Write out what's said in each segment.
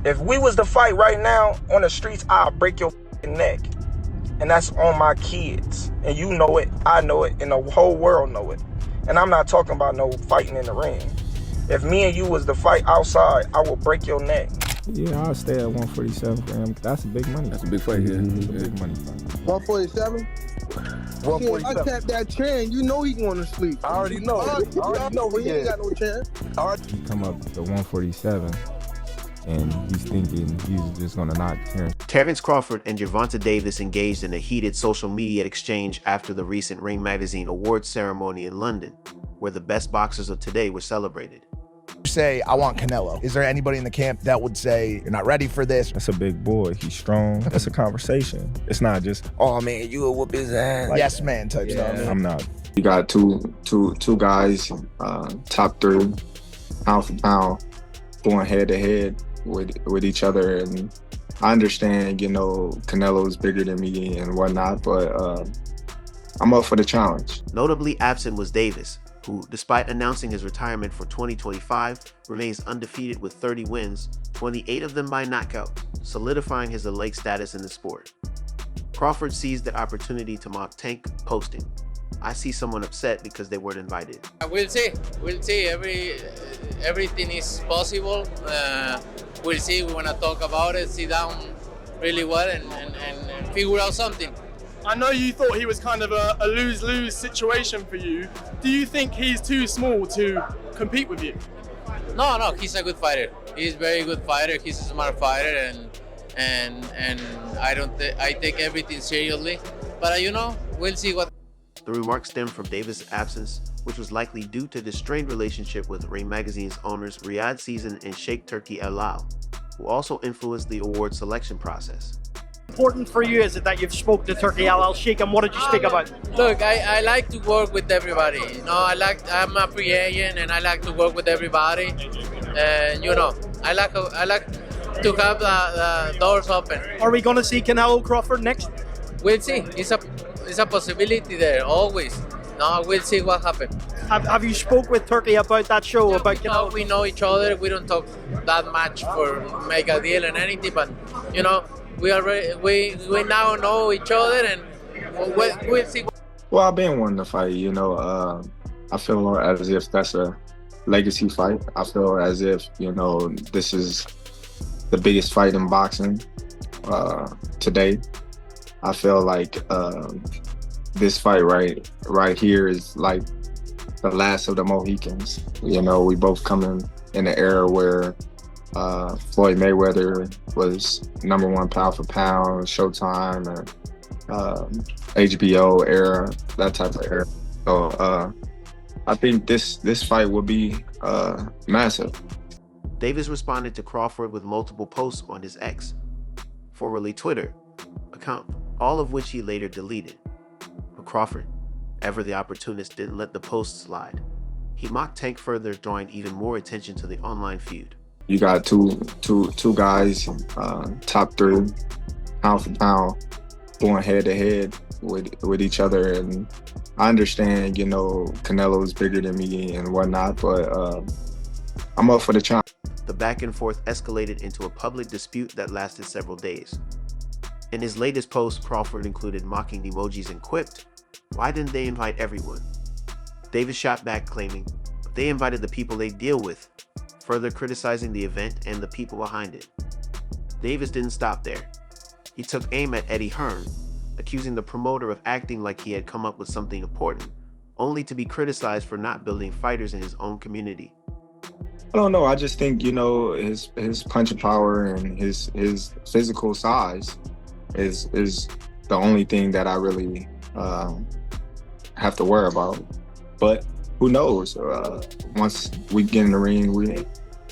If we was to fight right now on the streets, I'll break your neck. And that's on my kids. And you know it, I know it, and the whole world know it. And I'm not talking about no fighting in the ring. If me and you was to fight outside, I will break your neck. Yeah, I'll stay at 147 for him. That's a big money. That's a big fight, yeah. That's a big money fight. 147? 147. I tapped that chain, you know he going to sleep. I already know. I already know he ain't got no chance. He come up to 147, and he's thinking he's just gonna knock Terence. Terence Crawford and Gervonta Davis engaged in a heated social media exchange after the recent Ring Magazine awards ceremony in London, where the best boxers of today were celebrated. Say, I want Canelo. Is there anybody in the camp that would say, you're not ready for this? That's a big boy. He's strong. That's a conversation. It's not just, oh man, you will whoop his ass. Like yes, man type stuff. I'm not. You got two guys, top 3, pound for pound, going head to head with each other. And I understand, you know, Canelo's bigger than me and whatnot, but I'm up for the challenge. Notably absent was Davis, who, despite announcing his retirement for 2025, remains undefeated with 30 wins, 28 of them by knockout, solidifying his elite status in the sport. Crawford seized the opportunity to mock Tank, posting, "I see someone upset because they weren't invited." We'll see. Everything is possible. We'll see. We want to talk about it, sit down really well and figure out something. I know you thought he was kind of a lose-lose situation for you. Do you think he's too small to compete with you? No, he's a good fighter. He's a very good fighter. He's a smart fighter, and I take everything seriously. But we'll see what. The remarks stem from Davis' absence, which was likely due to the strained relationship with Ring Magazine's owners Riyadh Season and Sheikh Turki Al Al, who also influenced the award selection process. Important for you is it that you've spoken to Turki Al Al Sheikh, and what did you speak about? Look, I like to work with everybody. I'm a free agent and I like to work with everybody. And I like to have the doors open. Are we going to see Canelo Crawford next? We'll see. It's a possibility there always. No, we'll see what happens. Have you spoke with Turki about that show? Yeah, about Canelo? We know each other. We don't talk that much for make a deal and anything, but we now know each other, and we'll see. Well, I've been wanting to fight, I feel as if that's a legacy fight. I feel as if, this is the biggest fight in boxing today. I feel like this fight right here is like the last of the Mohicans. We both coming in an era where Floyd Mayweather was #1 pound for pound, Showtime, and HBO era, that type of era. So I think this fight will be massive. Davis responded to Crawford with multiple posts on his X, formerly Twitter, account, all of which he later deleted. But Crawford, ever the opportunist, didn't let the posts slide. He mocked Tank further, drawing even more attention to the online feud. You got two guys, top 3, pound for pound, going head to head with each other. And I understand, Canelo's bigger than me and whatnot, but I'm up for the challenge. The back and forth escalated into a public dispute that lasted several days. In his latest post, Crawford included mocking emojis and quipped, "Why didn't they invite everyone?" Davis shot back, claiming, "They invited the people they deal with," further criticizing the event and the people behind it. Davis didn't stop there. He took aim at Eddie Hearn, accusing the promoter of acting like he had come up with something important, only to be criticized for not building fighters in his own community. I don't know. I just think, his punching power and his physical size is the only thing that I really have to worry about. But who knows? Once we get in the ring,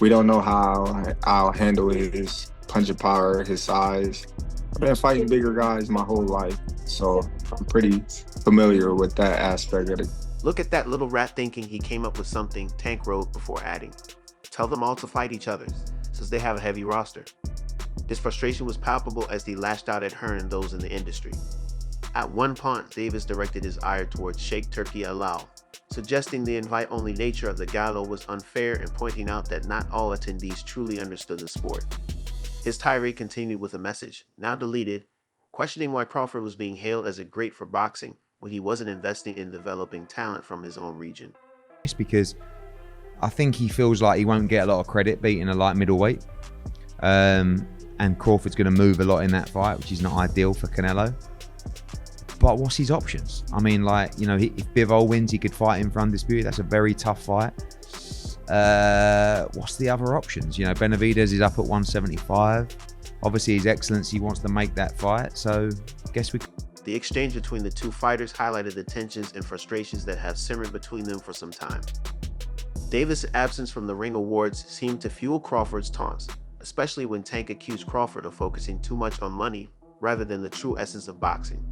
we don't know how I'll handle his punching power, his size. I've been fighting bigger guys my whole life, so I'm pretty familiar with that aspect of it. Look at that little rat thinking he came up with something, Tank wrote before adding, "Tell them all to fight each other, since they have a heavy roster." His frustration was palpable as he lashed out at Hearn and those in the industry. At one point, Davis directed his ire towards Sheikh Turki Al Al, suggesting the invite-only nature of the gala was unfair and pointing out that not all attendees truly understood the sport. His tirade continued with a message, now deleted, questioning why Crawford was being hailed as a great for boxing when he wasn't investing in developing talent from his own region. It's because I think he feels like he won't get a lot of credit beating a light middleweight. And Crawford's going to move a lot in that fight, which is not ideal for Canelo. But what's his options? I mean, like, you know, if Bivol wins, he could fight him for undisputed. That's a very tough fight. What's the other options? You know, Benavidez is up at 175. Obviously, his excellency wants to make that fight. So, guess we. The exchange between the two fighters highlighted the tensions and frustrations that have simmered between them for some time. Davis' absence from the ring awards seemed to fuel Crawford's taunts, especially when Tank accused Crawford of focusing too much on money rather than the true essence of boxing.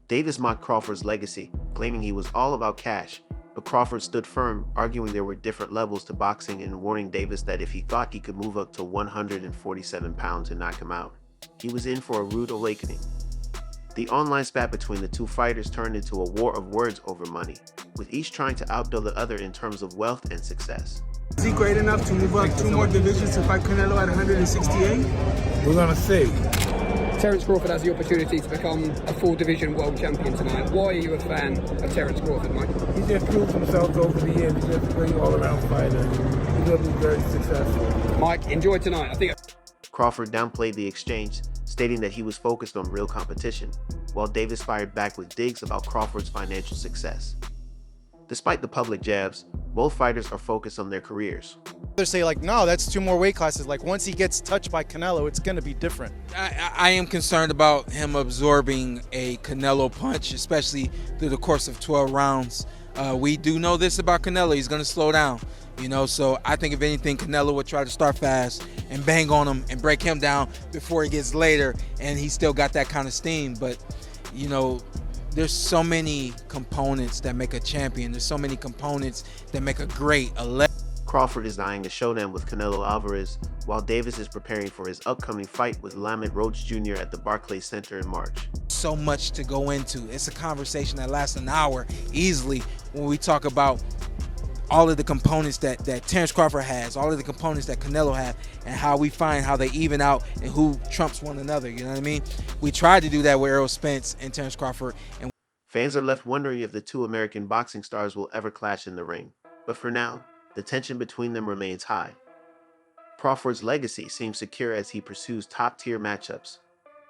Davis mocked Crawford's legacy, claiming he was all about cash, but Crawford stood firm, arguing there were different levels to boxing and warning Davis that if he thought he could move up to 147 pounds and knock him out, he was in for a rude awakening. The online spat between the two fighters turned into a war of words over money, with each trying to outdo the other in terms of wealth and success. Is he great enough to move up 2 more divisions to fight Canelo at 168? We're gonna see. Terence Crawford has the opportunity to become a full division world champion tonight. Why are you a fan of Terence Crawford, Mike? He just proved himself over the years. He's just a great all-around fighter. He's gonna be very successful. Mike, enjoy tonight. I think Crawford downplayed the exchange, stating that he was focused on real competition, while Davis fired back with digs about Crawford's financial success. Despite the public jabs, both fighters are focused on their careers. They say like, no, that's 2 more weight classes. Like once he gets touched by Canelo, it's going to be different. I am concerned about him absorbing a Canelo punch, especially through the course of 12 rounds. We do know this about Canelo. He's going to slow down, you know, so I think if anything, Canelo would try to start fast and bang on him and break him down before he gets later, and he's still got that kind of steam. But, you know, there's so many components that make a champion. There's so many components that make a great, Crawford is eyeing a showdown with Canelo Alvarez, while Davis is preparing for his upcoming fight with Lamont Roach Jr. at the Barclays Center in March. So much to go into. It's a conversation that lasts an hour easily when we talk about all of the components that Terence Crawford has, all of the components that Canelo has, and how we find how they even out and who trumps one another, you know what I mean? We tried to do that with Errol Spence and Terence Crawford. And fans are left wondering if the two American boxing stars will ever clash in the ring. But for now, the tension between them remains high. Crawford's legacy seems secure as he pursues top-tier matchups,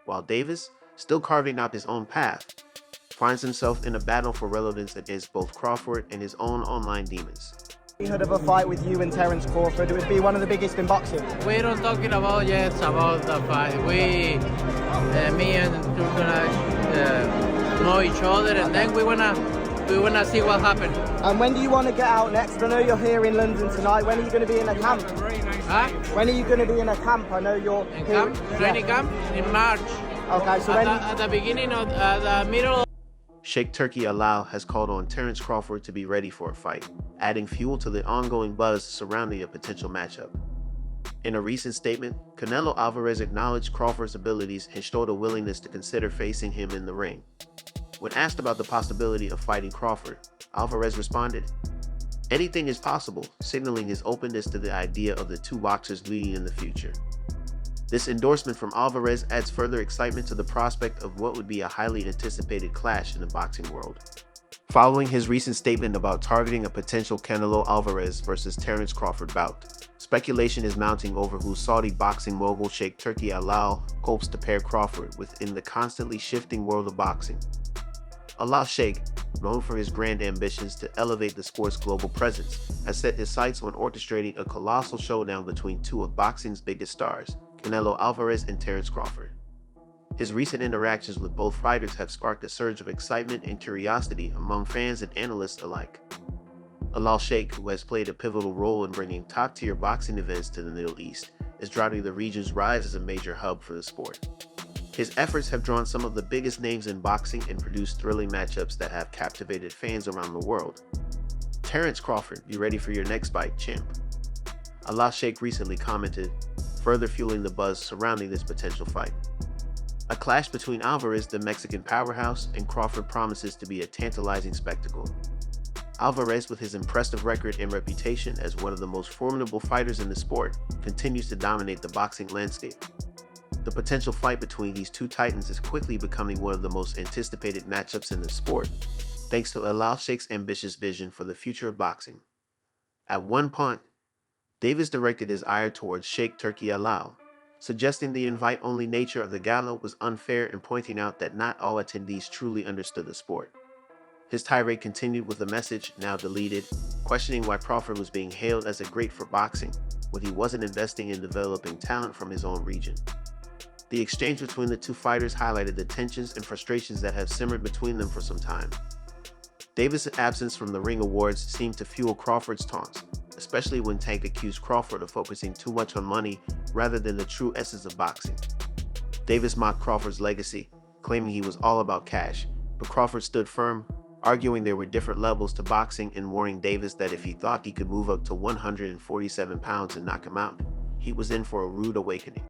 while Davis, still carving out his own path, finds himself in a battle for relevance against both Crawford and his own online demons. Heard of a fight with you and Terence Crawford, it would be one of the biggest in boxing. We don't talking about yet about the fight. Me and you're gonna know each other, and then we wanna see what happens. And when do you want to get out next? I know you're here in London tonight. When are you going to be in a camp? Huh? When are you going to be in a camp? I know you're in camp, training camp in March. Okay, so at the beginning of the middle. Sheikh Turki Alal has called on Terence Crawford to be ready for a fight, adding fuel to the ongoing buzz surrounding a potential matchup. In a recent statement, Canelo Alvarez acknowledged Crawford's abilities and showed a willingness to consider facing him in the ring. When asked about the possibility of fighting Crawford, Alvarez responded, "Anything is possible," signaling his openness to the idea of the two boxers meeting in the future. This endorsement from Alvarez adds further excitement to the prospect of what would be a highly anticipated clash in the boxing world. Following his recent statement about targeting a potential Canelo Alvarez versus Terence Crawford bout, speculation is mounting over who Saudi boxing mogul Sheikh Turki Alal hopes to pair Crawford with in the constantly shifting world of boxing. Alal Sheikh, known for his grand ambitions to elevate the sport's global presence, has set his sights on orchestrating a colossal showdown between two of boxing's biggest stars, Canelo Alvarez and Terence Crawford. His recent interactions with both fighters have sparked a surge of excitement and curiosity among fans and analysts alike. Alal Sheikh, who has played a pivotal role in bringing top-tier boxing events to the Middle East, is driving the region's rise as a major hub for the sport. His efforts have drawn some of the biggest names in boxing and produced thrilling matchups that have captivated fans around the world. Terence Crawford, be ready for your next fight, champ. Alal Sheikh recently commented, further fueling the buzz surrounding this potential fight. A clash between Alvarez, the Mexican powerhouse, and Crawford promises to be a tantalizing spectacle. Alvarez, with his impressive record and reputation as one of the most formidable fighters in the sport, continues to dominate the boxing landscape, The potential fight between these two titans is quickly becoming one of the most anticipated matchups in the sport, thanks to Alal Sheikh's ambitious vision for the future of boxing. At one point, Davis directed his ire towards Sheikh Turki Alal, suggesting the invite-only nature of the gala was unfair and pointing out that not all attendees truly understood the sport. His tirade continued with a message, now deleted, questioning why Crawford was being hailed as a great for boxing, when he wasn't investing in developing talent from his own region. The exchange between the two fighters highlighted the tensions and frustrations that have simmered between them for some time. Davis' absence from the ring awards seemed to fuel Crawford's taunts, especially when Tank accused Crawford of focusing too much on money rather than the true essence of boxing. Davis mocked Crawford's legacy, claiming he was all about cash, but Crawford stood firm, arguing there were different levels to boxing and warning Davis that if he thought he could move up to 147 pounds and knock him out, he was in for a rude awakening.